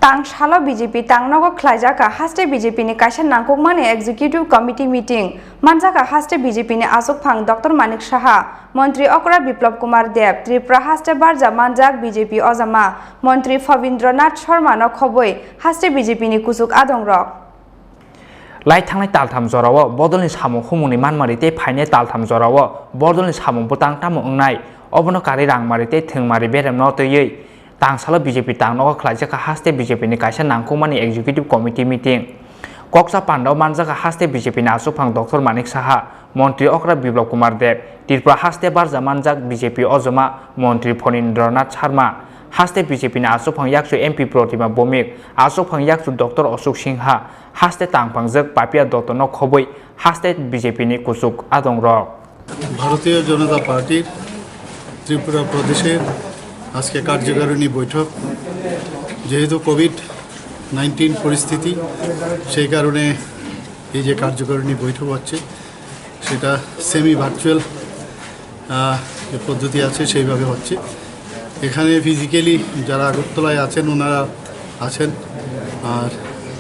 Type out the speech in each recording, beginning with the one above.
Tang Shala BJP Tang Nogo Klajaka Haste BJP ni Kaisha Nangkokmani Executive Committee Meeting Manjaka Haste BJP ni Asok Phang Dr. Manik Saha Montri Okra Biplab Kumar Deb Tripura Haste Barja Manjak BJP Ozama Montri Favindranath Sharma no Khoboi Haste BJP ni Kusuk Adongrok Lai Tanglai Taltham Zorawa Bodolni Samung Humuni Manmarite Paine Taltham Zorawa Bodolni Samung Putang Tamu Ngnai Obono Kari Rangmarite Thengmari Berem Notoyei Tang Sala BJP Tang Nogo Klajaka Haste BJP ni Kaisha Nangkokmani Executive Committee Meeting Koksa Pandau Manjaka Haste BJP ni Asok Phang Dr. Manik Saha Montri Okra Biplab Kumar Deb Tripura Haste Barja Manjak BJP Ozoma Montri Favindranath Sharma Haste BJP ni Asok Phang Yaksu MP Protima Bomik Asok Phang Yaksu Dr. Ashok Singha Haste Tang Phangjak Papia Dr. no Khoboi Haste BJP ni Kusuk Adongrok Bharatiya Janata Party Tripura Pradesher আজকে কার্যকারিণী বৈঠক যেহেতু COVID-19 পরিস্থিতি সেই কারণে এই যে কার্যকারিণী বৈঠক হচ্ছে সেটা সেমি ভার্চুয়াল পদ্ধতি আছে সেইভাবে হচ্ছে এখানে ফিজিক্যালি যারা আগরতলায় আছেন ওনারা আছেন আর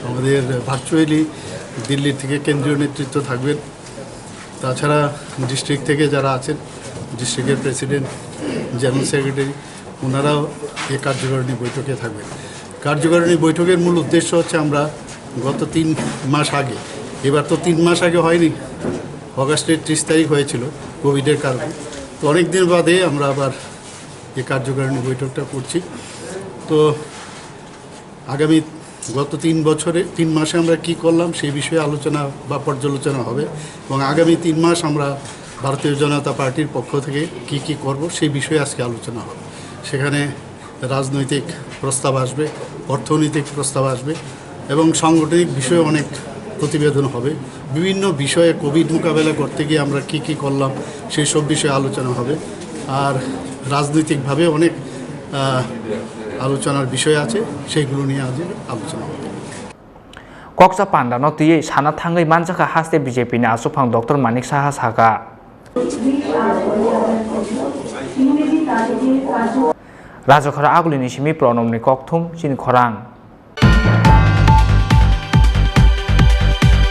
আমাদের ভার্চুয়ালি দিল্লি থেকে কেন্দ্রীয় নেতৃত্ব থাকবেন তাছাড়া ডিস্ট্রিক্ট থেকে যারা আছেন ডিস্ট্রিক্টের প্রেসিডেন্ট জেনারেল সেক্রেটারি ওনারাও এই কার্যকারিণী বৈঠকে থাকবেন কার্যকারিণী বৈঠকের মূল উদ্দেশ্য হচ্ছে আমরা গত 3 মাস আগে এবার তো 3 মাস আগে হয়নি অগাস্টের 30 তারিখ হয়েছিল কোভিডের কারণে তো অনেক দিন বাদে আমরা আবার এই কার্যকারিণী বৈঠকটা করছি তো আগামী গত 3 মাসে আমরা কি করলাম সেই বিষয়ে আলোচনা বা পর্যালোচনা হবে এবং আগামী 3 মাস আমরা ভারতীয় জনতা পার্টির পক্ষ থেকে কি করব সেই বিষয়ে আজকে আলোচনা হবে সেখানে রাজনৈতিক প্রস্তাব আসবে অর্থনৈতিক প্রস্তাব আসবে এবং সাংগঠনিক বিষয়ে অনেক প্রতিবেদন হবে বিভিন্ন বিষয়ে কোভিড মোকাবেলা করতে গিয়ে আমরা কি করলাম সেই সব বিষয়ে আলোচনা হবে আর রাজনৈতিকভাবে অনেক আলোচনার বিষয় আছে সেইগুলো নিয়ে আজ আলোচনা হবে Koksa Pandau Tiye Sana Thangai Manjaka Haste BJP ni Asok Phang Dr. Manik Saha Saka Rajakara Agulini Simi Pronom ni Kokthum Sin Khorang